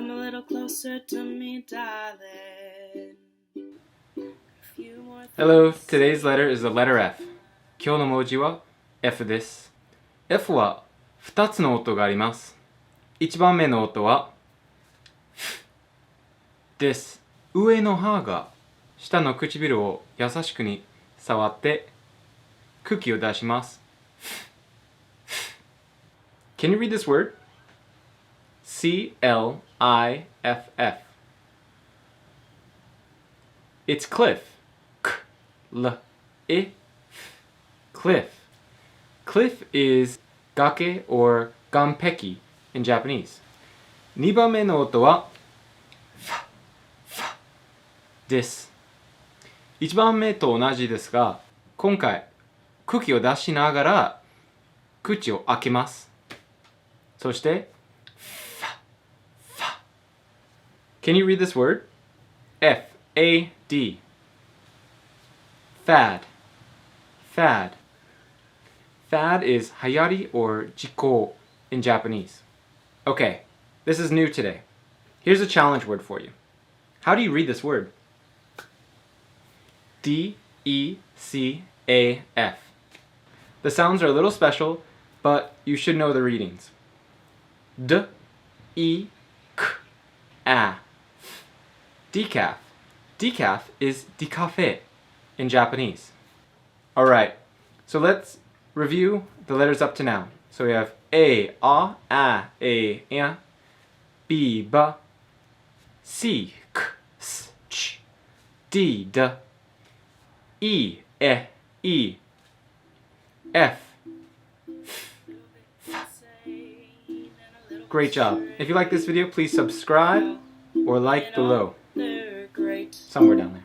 Come a little closer to me, darling. Hello, today's letter is the letter F. 今日の文字は F です。F は2つの音があります。1番目の音は F です。上の歯が下の唇を優しくに触って空気を出します。Can you read this word? C-L-I-F-F. It's cliff. K-L-I-F. Cliff. Cliff is gake or ganpeki in Japanese. 2番目の音は F です。1番目と同じですが、今回空気を出しながら口を開けます。そして Can you read this word? F-A-D. Fad. Fad. Fad is hayari or jiko in Japanese. Okay, this is new today. Here's a challenge word for you. How do you read this word? D-E-C-A-F. The sounds are a little special, but you should know the readings. D-E-K-A. Decaf. Decaf is decafe in Japanese. Alright, so let's review the letters up to now. So we have A, A, A, E, I, B, B, C, K, S, Ch, D, D, E, E, E, F, F. Great job. If you like this video, please subscribe or like below. Somewhere down there.